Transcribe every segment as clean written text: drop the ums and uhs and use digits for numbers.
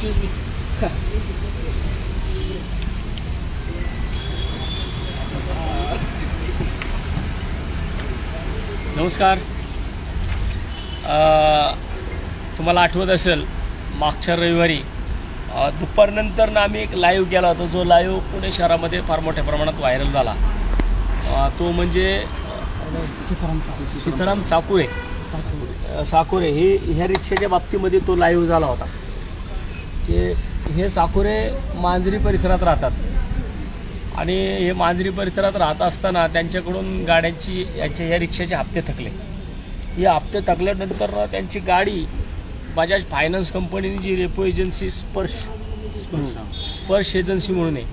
Excuse me. नमस्कार. तुम्हाला आठवत असेल मागच्या रविवारी दुपारनंतर ना आम्ही एक लाईव्ह केला होता, जो लाईव्ह पुणे शहरामध्ये फार मोठ्या प्रमाणात व्हायरल झाला. तो म्हणजे सीताराम साकुरे ह्या रिक्षाच्या बाबतीमध्ये तो लाईव्ह झाला होता. की हे साकुरे मांजरी परिसरात राहतात आणि हे मांजरी परिसरात राहत असताना त्यांच्याकडून गाड्यांची ह्या रिक्षाचे हप्ते थकले. हे हप्ते थकल्यानंतर त्यांची गाडी बजाज फायनान्स कंपनीने जी रेपो एजन्सी स्पर्श एजन्सी म्हणून आहे,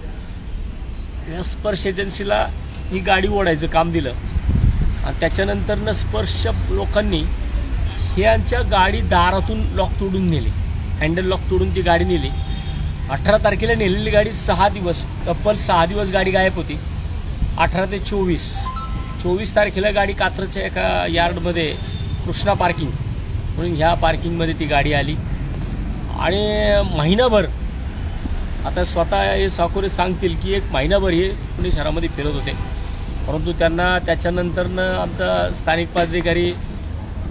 या स्पर्श एजन्सीला ही गाडी ओढायचं काम दिलं. आणि त्याच्यानंतरनं स्पर्श लोकांनी ह्यांच्या गाडी दारातून लॉक तोडून नेली, हँडल लॉक तोडून ती गाडी नेली. 18 तारखेला नेलेली गाडी 6 दिवस, तब्बल 6 दिवस गाडी गायब होती. 18 ते 24 तारखेला गाडी कात्रजच्या एका यार्डमध्ये कृष्णा पार्किंग म्हणून ह्या पार्किंगमध्ये ती गाडी आली. आणि महिनाभर, आता स्वतः हे साकुरे सांगतील की एक महिनाभर हे पुणे शहरामध्ये फिरत होते. परंतु त्यांना त्याच्यानंतरनं आमचा स्थानिक पदाधिकारी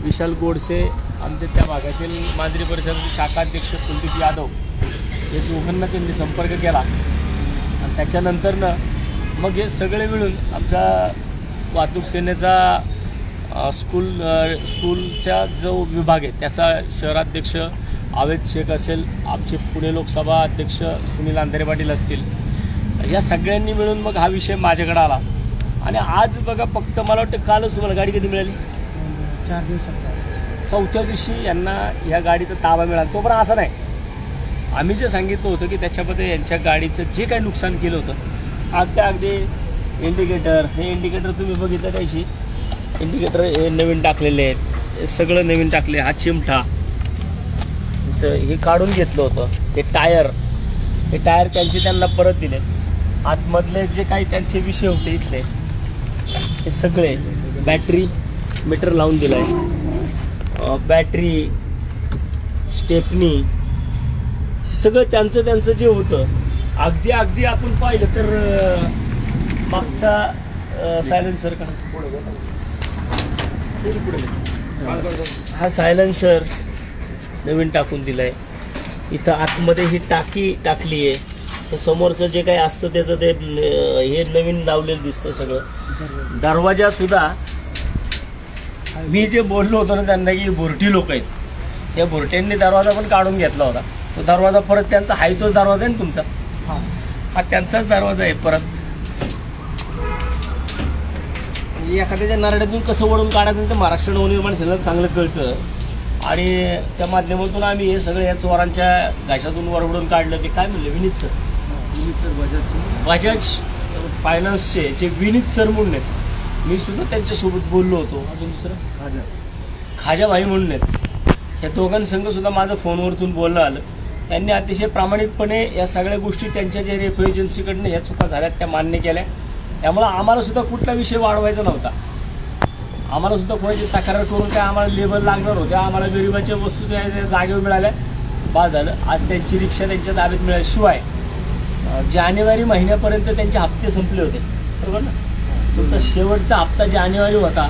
विशाल गोडसे, आमच्या त्या भागातील मांजरी परिसराचे शाखाध्यक्ष कुलदीप यादव, हे दोघांना त्यांनी संपर्क केला. आणि त्याच्यानंतरनं मग हे सगळे मिळून आमचा वाहतूक सेनेचा स्कूलच्या जो विभाग आहे त्याचा शहराध्यक्ष आवेद शेख असेल, आमचे पुणे लोकसभा अध्यक्ष सुनील अंधारे पाटील असतील, या सगळ्यांनी मिळून मग हा विषय माझ्याकडे आला. आणि आज बघा, फक्त मला वाटतं कालच तुम्हाला गाडी कधी मिळाली? 4 दिवसात. 4थ्या दिवशी यांना या गाडीचा ताबा मिळाला. तो पण असं नाही, आम्ही जे सांगितलं होतं की त्याच्यामध्ये यांच्या गाडीचं जे काही नुकसान केलं होतं, अगदी इंडिकेटर, हे इंडिकेटर तुम्ही बघितलं त्याशी, इंडिकेटर हे नवीन टाकलेले आहेत, हे सगळं नवीन टाकले. हा चिमठा तर हे काढून घेतलं होतं. हे टायर त्यांचे त्यांना परत दिले. आतमधले जे काही त्यांचे विषय होते इथले हे सगळे, बॅटरी मीटर लावून दिला आहे, बॅटरी, स्टेपनी, सगळं त्यांचं जे होतं. अगदी आपण पाहिलं तर मागचा सायलेन्सर का, हा सायलेन्सर नवीन टाकून दिलाय. इथं आतमध्ये ही टाकी टाकली आहे. तर समोरचं जे काही असतं त्याचं ते हे नवीन लावलेलं दिसतं सगळं. दरवाजा सुद्धा, मी जे बोललो होतो ना त्यांना की बोरटी लोक आहेत, त्या बोरट्यांनी दरवाजा पण काढून घेतला होता. तो दरवाजा परत त्यांचा हाय, तोच दरवाजा आहे ना तुमचा, हा त्यांचाच दरवाजा आहे. परत एखाद्याच्या नारड्यातून कसं वळून काढायचं ते महाराष्ट्र नवनिर्माण सेनेला चांगलं कळतं. आणि त्या माध्यमातून आम्ही हे सगळं या चोरांच्या घाशातून वरवडून काढलं. ते काय म्हणले, विनीत सर बजाज फायनान्सचे जे विनीत सर म्हणून आहेत, मी सुद्धा त्यांच्यासोबत बोललो होतो. अजून दुसरं खाजाभाई म्हणून आहेत, या दोघांसंग सुद्धा माझं फोनवरतून बोलणं आलं. त्यांनी अतिशय प्रामाणिकपणे या सगळ्या गोष्टी त्यांच्या जे रेपो एजन्सीकडनं ह्या चुका झाल्यात त्या मान्य केल्या. त्यामुळं आम्हाला सुद्धा कुठला विषय वाढवायचा नव्हता. आम्हाला सुद्धा कोणाची तक्रार करून काय आम्हाला लेबर लागणार होत्या. आम्हाला गरिबाच्या वस्तू त्या जागेवर मिळाल्या, बस झालं. आज त्यांची रिक्षा त्यांच्या ताब्यात मिळाल्याशिवाय जानेवारी महिन्यापर्यंत त्यांचे हप्ते संपले होते, बरोबर ना. तुमचा शेवटचा हप्ता जानेवारी होता,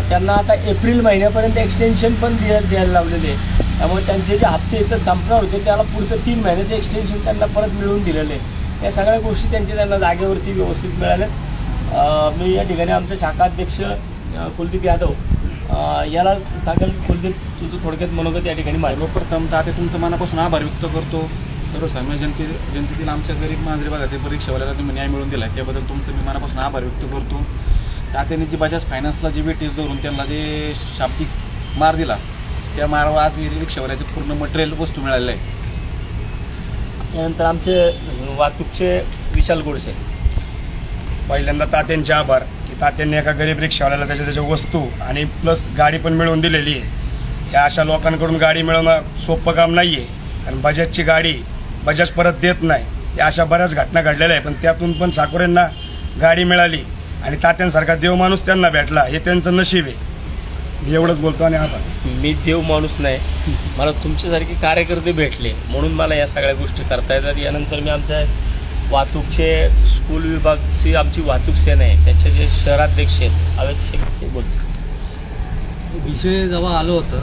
त्यांना आता एप्रिल महिन्यापर्यंत एक्सटेन्शन पण द्यायला लावलेले आहे. त्यामुळे त्यांचे जे हप्ते इथं संपणार होते त्याला पुढचं 3 महिन्याचं एक्सटेन्शन त्यांना परत मिळवून दिलेलं आहे. या सगळ्या गोष्टी त्यांना जागेवरती व्यवस्थित मिळाल्यात. मी या ठिकाणी आमचे शाखाध्यक्ष कुलदीप यादव याला सांगेल. कुलदीप, तुझं थोडक्यात मनोगत या ठिकाणी माहिती. सर्वप्रथम तर तुमचं मनापासून आभार व्यक्त करतो. सर्वसामान्य जनतेतील आमच्या गरीब मांजरी भागातील परीक्षावाल्याला तुम्ही न्याय मिळवून दिला, त्याबद्दल तुमचं मी मनापासून आभार व्यक्त करतो. तात्याने जी बजाज फायनान्सला जी वेटेज धरून त्यांना जे शाब्दिक मार दिला, त्या मारावर आज रिक्षावाल्याचे पूर्ण मटेरियल वस्तू मिळालेलं आहे. त्यानंतर आमचे वाहतूकचे विशाल गोडसे, पहिल्यांदा तात्यांचे आभार की तात्यांनी एका गरीब रिक्षावाल्याला त्याच्या वस्तू आणि प्लस गाडी पण मिळवून दिलेली आहे. या अशा लोकांकडून गाडी मिळवणं सोपं काम नाही आहे. आणि बजाजची गाडी बजाज परत देत नाही. या अशा बऱ्याच घटना घडलेल्या आहे. पण त्यातून पण साकुरेंना गाडी मिळाली आणि तात्यांसारखा देव माणूस त्यांना भेटला, हे त्यांचं नशीब आहे. मी एवढंच बोलतो आणि आभार. मी देव माणूस नाही, मला तुमच्यासारखे कार्यकर्ते भेटले म्हणून मला या सगळ्या गोष्टी करता येतात. यानंतर मी आमच्या वाहतूकचे स्कूल विभागची आमची वाहतूक सेना आहे त्याचे जे शहराध्यक्ष आहेत अवेद शेख ते बोलतो. विषय जेव्हा आलं होतं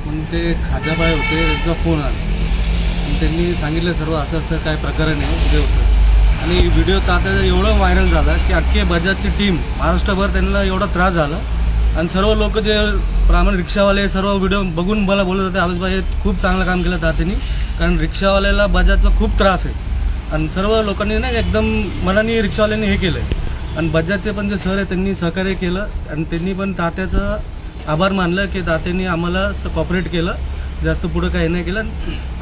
पण ते खाजाबाई होते, त्यांचा फोन आला आणि त्यांनी सांगितलं सर्व असं असं काय प्रकरण आहे उद्या होतं. आणि व्हिडिओ तात्याचा एवढं व्हायरल झाला की अख्खे बजाजची टीम महाराष्ट्रभर त्यांना एवढा त्रास झाला आणि सर्व लोक जे प्रामाणिक रिक्षावाले सर्व व्हिडिओ बघून मला बोलत होते अविजभाई हे खूप चांगलं काम केलं तात्यानी, कारण रिक्षावाल्याला बजाजचा खूप त्रास आहे आणि सर्व लोकांनी ना एकदम मनाने रिक्षावाल्यांनी हे केलं आहे. आणि बजाजचे पण जे सर आहे त्यांनी सहकार्य केलं आणि त्यांनी पण तात्याचं आभार मानलं की तात्यांनी आम्हाला कॉपरेट केलं, जास्त पुढं काही नाही केलं,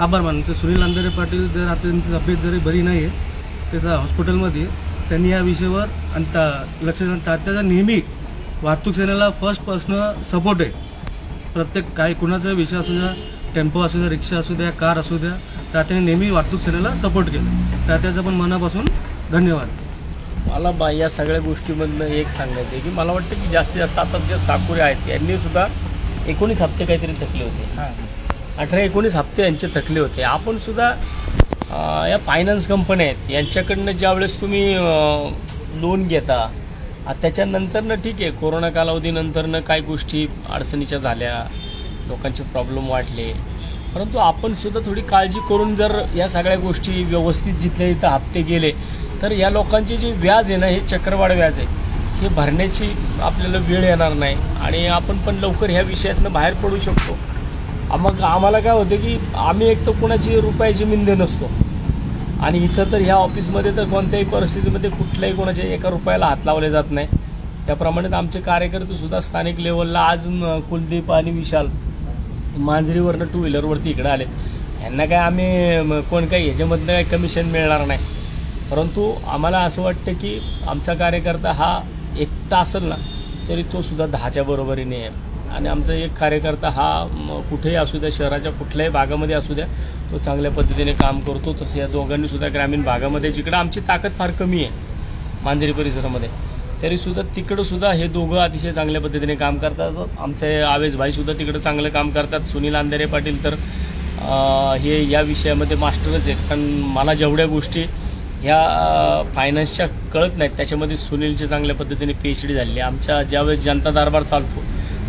आभार मानलं. तर सुनील अंधारे पाटील जर आता त्यांची तब्येत जरी बरी नाही आहे त्याचा हॉस्पिटलमध्ये त्यांनी या विषयावर आणि लक्ष देऊन तात्याचा नेहमी वाहतूक सेनेला फर्स्टपासनं सपोर्ट आहे. प्रत्येक काही कुणाचा विषय असू द्या, टेम्पो असू द्या, रिक्षा असू द्या, कार असू द्या, तात्याने नेहमी वाहतूक सेनेला सपोर्ट केलं. तात्याचं पण मनापासून धन्यवाद. मला या सगळ्या गोष्टीमधनं एक सांगायचं आहे की मला वाटतं की जास्तीत जास्त आता जे साकुरे आहेत यांनी सुद्धा 19 हप्ते काहीतरी थकले होते, 18-19 हप्ते यांचे थकले होते. आपण सुद्धा या फायनान्स कंपन्या आहेत यांच्याकडनं ज्यावेळेस तुम्ही लोन घेता त्याच्यानंतरनं ठीक आहे कोरोना कालावधीनंतरनं काही गोष्टी अडचणीच्या झाल्या, लोकांचे प्रॉब्लेम वाढले, परंतु आपण सुद्धा थोडी काळजी करून जर या सगळ्या गोष्टी व्यवस्थित जिथल्या इथं हप्ते गेले तर या लोकांचे जे व्याज आहे ना हे चक्रवाढ व्याज आहे, हे भरण्याची आपल्याला वेळ येणार नाही आणि आपण पण लवकर ह्या विषयातनं बाहेर पडू शकतो. मग आम्हाला काय होतं की आम्ही एक तर कोणाची रुपयाची मिंदे नसतो आणि इथं तर ह्या ऑफिसमध्ये तर कोणत्याही परिस्थितीमध्ये कुठल्याही कोणाच्या एका रुपयाला हात लावले जात नाही. त्याप्रमाणे आमचे कार्यकर्तेसुद्धा स्थानिक लेवलला आज कुलदीप आणि विशाल मांजरीवरनं 2 व्हीलरवरती इकडे आले. यांना काय आम्ही कोण काही ह्याच्यामधनं काही कमिशन मिळणार नाही, परंतु आम्हाला असं वाटतं की आमचा कार्यकर्ता हा एकटा असेल ना तरी तो सुद्धा 10च्या बरोबरीने आहे आणि आमचा एक कार्यकर्ता हा कुठेही असू द्या, शहराच्या कुठल्याही भागामध्ये असू द्या, तो चांगल्या पद्धतीने काम करतो. तसं या दोघांनी सुद्धा ग्रामीण भागामध्ये जिकडं आमची ताकद फार कमी आहे मांजरी परिसरामध्ये तरीसुद्धा तिकडंसुद्धा हे दोघं अतिशय चांगल्या पद्धतीने काम करतात. आमचे आवेशभाईसुद्धा तिकडं चांगलं काम करतात. सुनील अंधारे पाटील तर हे या विषयामध्ये मास्टरच आहेत, कारण मला जेवढ्या गोष्टी ह्या फायनान्सच्या कळत नाहीत त्याच्यामध्ये सुनीलची चांगल्या पद्धतीने PhD झालेली आहे. आमच्या ज्यावेळेस जनता दरबार चालतो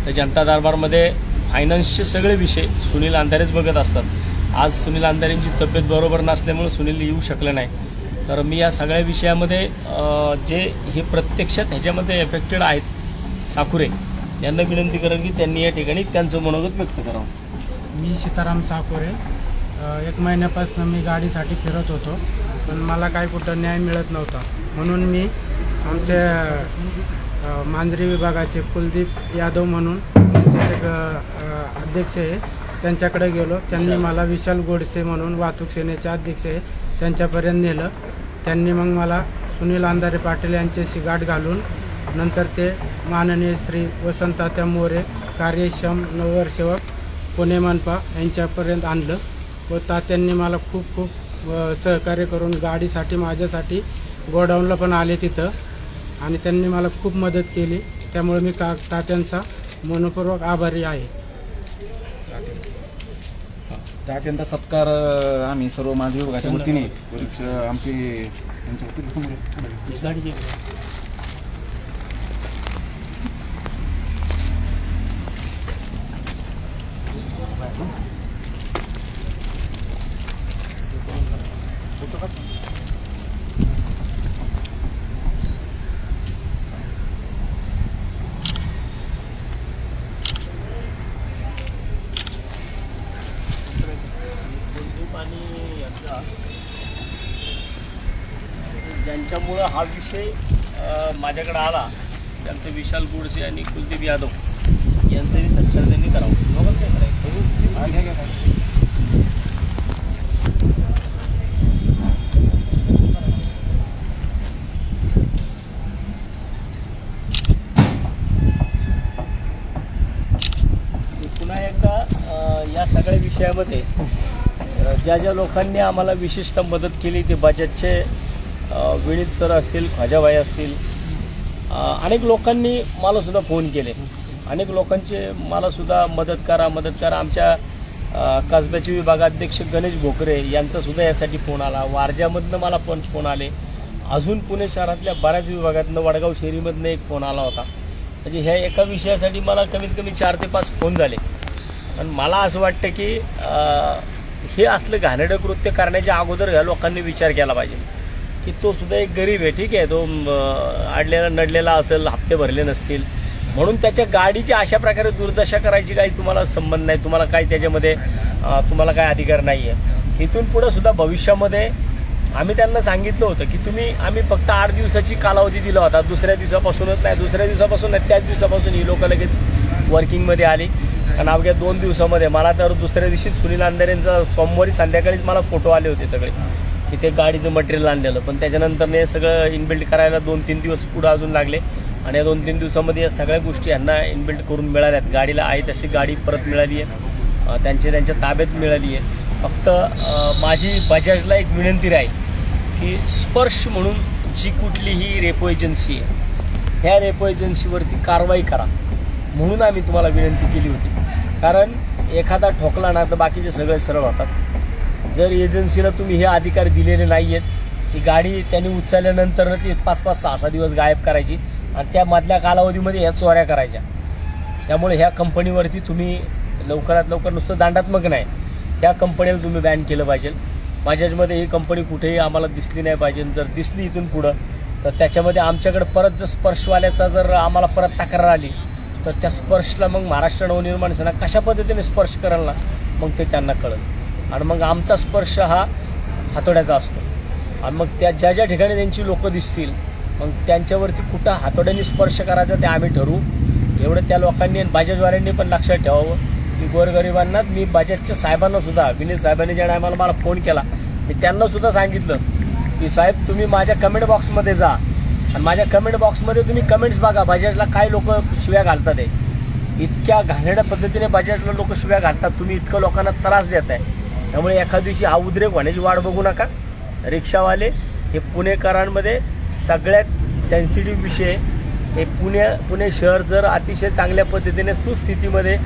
तर जनता दरबारमध्ये फायनान्सचे सगळे विषय सुनील अंधारेच बघत असतात. आज सुनील अंधारेंची तब्येत बरोबर नसल्यामुळे सुनील येऊ शकलं नाही, तर मी या सगळ्या विषयामध्ये जे हे प्रत्यक्षात ह्याच्यामध्ये एफेक्टेड आहेत साकुरे यांना विनंती करेन की त्यांनी या ठिकाणी त्यांचं मनोगत व्यक्त करावं. मी सीताराम साकुरे, 1 महिन्यापासून मी गाडीसाठी फिरत होतो पण मला काही कुठं न्याय मिळत नव्हता, म्हणून मी आमच्या मांजरी विभागाचे कुलदीप यादव म्हणून अध्यक्ष आहे त्यांच्याकडे गेलो. त्यांनी मला विशाल गोडसे म्हणून वाहतूक सेनेचे अध्यक्ष आहे त्यांच्यापर्यंत नेलं. त्यांनी मग मला सुनील अंधारे पाटील यांच्याशी गाठ घालून नंतर ते माननीय श्री वसंततात्या मोरे कार्यक्षम नगरसेवक पुणे मनपा यांच्यापर्यंत आणलं व तात्यांनी मला खूप खूप सहकार्य करून गाडीसाठी माझ्यासाठी गोडाऊनला पण आले तिथं आणि त्यांनी मला खूप मदत केली. त्यामुळे मी तात्यांचा मनपूर्वक आभारी आहे. तात्यांचा सत्कार आम्ही सर्व मांजरी विभागाच्या वतीने आमची ज्यांच्यामुळं हा विषय माझ्याकडे आला त्यांचे विशाल गोडसे आणि कुलदीप यादव यांचंही सत्कार त्यांनी करावं. दोघांचं करायचं. पुन्हा एकदा या सगळ्या विषयामध्ये ज्या ज्या लोकांनी आम्हाला विशेषतः मदत केली ते बजाजचे विनीत सर असतील, ख्वाजाबाई असतील, अनेक लोकांनी मला सुद्धा फोन केले अनेक लोकांचे मला सुद्धा मदत करा आमच्या कसब्याचे विभागाध्यक्ष गणेश भोकरे यांचा सुद्धा यासाठी फोन आला. वारज्यामधनं मला पण फोन आले. अजून पुणे शहरातल्या बऱ्याच विभागातनं वडगाव शेरीमधनं एक फोन आला होता. म्हणजे ह्या एका विषयासाठी मला कमीत कमी 4 ते 5 फोन झाले. पण मला असं वाटतं की हे असलं घाणेरडं कृत्य करण्याच्या अगोदर ह्या लोकांनी विचार केला पाहिजे की तो सुद्धा एक गरीब आहे. ठीक आहे, तो अडलेला नडलेला असेल, हप्ते भरले नसतील म्हणून त्याच्या गाडीची अशा प्रकारे दुर्दशा करायची काही तुम्हाला संबंध नाही. तुम्हाला काही त्याच्यामध्ये तुम्हाला काय अधिकार नाही आहे. इथून पुढं सुद्धा भविष्यामध्ये आम्ही त्यांना सांगितलं होतं की आम्ही फक्त 8 दिवसाची कालावधी दिला होता. दुसऱ्या दिवसापासूनच नाही, दुसऱ्या दिवसापासून नाही, त्याच दिवसापासून ही लोकं लगेच वर्किंगमध्ये आली. आणि अवघ्या 2 दिवसामध्ये मला तर दुसऱ्या दिवशी सुनील अंधारेंचा सोमवारी संध्याकाळीच मला फोटो आले होते सगळे की ते गाडीचं मटेरियल आणलेलं. पण त्याच्यानंतर हे सगळं इनबिल्ड करायला 2-3 दिवस पुढं अजून लागले. आणि या 2-3 दिवसामध्ये या सगळ्या गोष्टी यांना इनबिल्ड करून मिळाल्यात. गाडीला आहे तशी गाडी परत मिळाली आहे, त्यांच्या ताब्यात मिळाली आहे. फक्त माझी बजाजला एक विनंती राहील की स्पर्श म्हणून जी कुठलीही रेपो एजन्सी आहे ह्या रेपो एजन्सीवरती कारवाई करा म्हणून आम्ही तुम्हाला विनंती केली होती. कारण एखादा ठोकला ना तर बाकीचे सगळे सरळ होतात. जर एजन्सीला तुम्ही हे अधिकार दिलेले नाही आहेत की गाडी त्यांनी उचलल्यानंतर ती 5-5, 6-6 दिवस गायब करायची आणि त्या मधल्या कालावधीमध्ये ह्या चोऱ्या करायच्या. त्यामुळे ह्या कंपनीवरती तुम्ही लवकरात लवकर नुसतं दंडात्मक नाही, ह्या कंपनीला तुम्ही बॅन केलं पाहिजे. बजाजमध्ये ही कंपनी कुठेही आम्हाला दिसली नाही पाहिजे. जर दिसली इथून पुढं तर त्याच्यामध्ये आमच्याकडे परत जर स्पर्शवाल्याचा जर आम्हाला परत तक्रार आली तर त्या स्पर्शला मग महाराष्ट्र नवनिर्माण सेना कशा पद्धतीने स्पर्श कराल ना मग ते त्यांना कळेल. आणि मग आमचा स्पर्श हा हातोड्याचा असतो. आणि मग त्या ज्या ठिकाणी त्यांची लोकं दिसतील मग त्यांच्यावरती कुठं हातोड्याने स्पर्श करायचा ते आम्ही ठरवू. एवढं त्या लोकांनी आणि बजाजवाल्यांनी पण लक्षात ठेवावं की गोरगरिबांना. मी बजाजच्या साहेबांना सुद्धा, विनील साहेबांनी ज्या टायमाला मला फोन केला मी त्यांना सुद्धा सांगितलं की साहेब तुम्ही माझ्या कमेंट बॉक्समध्ये जा आणि माझ्या कमेंट बॉक्समध्ये तुम्ही कमेंट्स बघा बजाजला काय लोक शिव्या घालतात आहे. इतक्या घाणेरड्या पद्धतीने बजाजला लोक शिव्या घालतात. तुम्ही इतकं लोकांना त्रास देत आहे. त्यामुळे एखाद्या दिवशी हा उद्रेक होण्याची वाट बघू नका. रिक्षावाले हे पुणेकरांमध्ये सगळ्यात सेन्सिटिव्ह विषय. हे पुणे शहर जर अतिशय चांगल्या पद्धतीने सुस्थितीमध्ये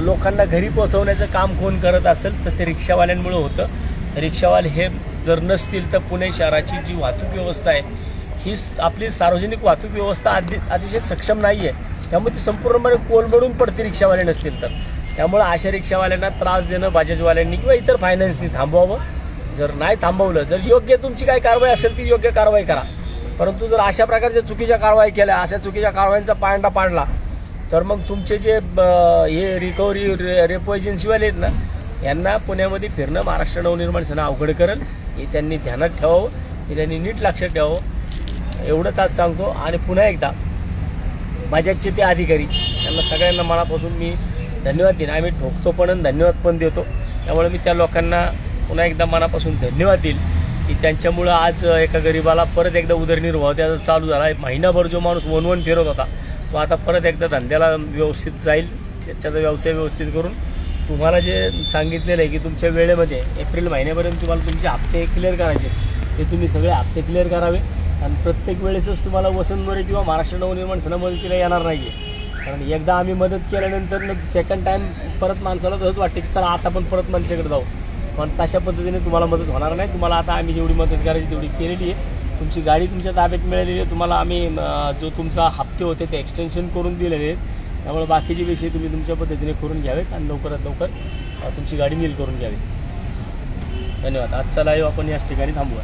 लोकांना घरी पोहोचवण्याचं काम कोण करत असेल तर ते रिक्षावाल्यांमुळे होतं. रिक्षावाले हे जर नसतील तर पुणे शहराची जी वाहतूक व्यवस्था आहे ही आपली सार्वजनिक वाहतूक व्यवस्था अतिशय सक्षम नाही आहे. त्यामुळे ती संपूर्णपणे कोलमडून पडते रिक्षावाले नसतील तर. त्यामुळे अशा रिक्षावाल्यांना त्रास देणं बजाजवाल्यांनी किंवा इतर फायनान्सनी थांबवावं. जर नाही थांबवलं जर योग्य तुमची काही कारवाई असेल ती योग्य कारवाई करा. परंतु जर अशा प्रकारच्या चुकीच्या कारवाई केल्या, अशा चुकीच्या कारवाईंचा पांडा पाडला तर मग तुमचे जे हे रिकव्हरी रेपो एजन्सीवाले आहेत ना यांना पुण्यामध्ये फिरणं महाराष्ट्र नवनिर्माण सेना अवघड करेल. हे त्यांनी ध्यानात ठेवावं, हे त्यांनी नीट लक्षात ठेवावं. एवढंच आज सांगतो. आणि पुन्हा एकदा बजाजचे ते अधिकारी त्यांना सगळ्यांना मनापासून मी धन्यवाद देईन. आम्ही ठोकतो पण आणि धन्यवाद पण देतो. त्यामुळे मी त्या लोकांना पुन्हा एकदा मनापासून धन्यवाद देईल की त्यांच्यामुळं आज एका गरीबाला परत एकदा उदरनिर्वाह त्याचा चालू झाला आहे. महिनाभर जो माणूस वनवन फिरत होता तो आता परत एकदा धंद्याला व्यवस्थित जाईल. त्याचा व्यवसाय व्यवस्थित करून तुम्हाला जे सांगितलेलं आहे की तुमच्या वेळेमध्ये एप्रिल महिन्यापर्यंत तुम्हाला तुमचे हप्ते क्लिअर करायचे ते तुम्ही सगळे हप्ते क्लिअर करावे. आणि प्रत्येक वेळेसच तुम्हाला वसंतमोरे किंवा महाराष्ट्र नवनिर्माण सेना मदतीला येणार नाही आहे. कारण एकदा आम्ही मदत केल्यानंतर सेकंड टाईम परत माणसाला तसंच वाटतं की चला आता पण परत माणसाकडे जाऊ. पण तशा पद्धतीने तुम्हाला मदत होणार नाही. तुम्हाला आता आम्ही जेवढी मदत करायची तेवढी केलेली आहे. तुमची गाडी तुमच्या ताब्यात मिळालेली आहे. तुम्हाला आम्ही जो तुमचा हप्ते होते ते एक्सटेन्शन करून दिलेले आहेत. त्यामुळे बाकीचे विषय तुम्ही तुमच्या पद्धतीने करून घ्यावेत आणि लवकरात लवकर तुमची गाडी नील करून घ्यावी. धन्यवाद. आजचा लाईव्ह आपण याच ठिकाणी थांबूया.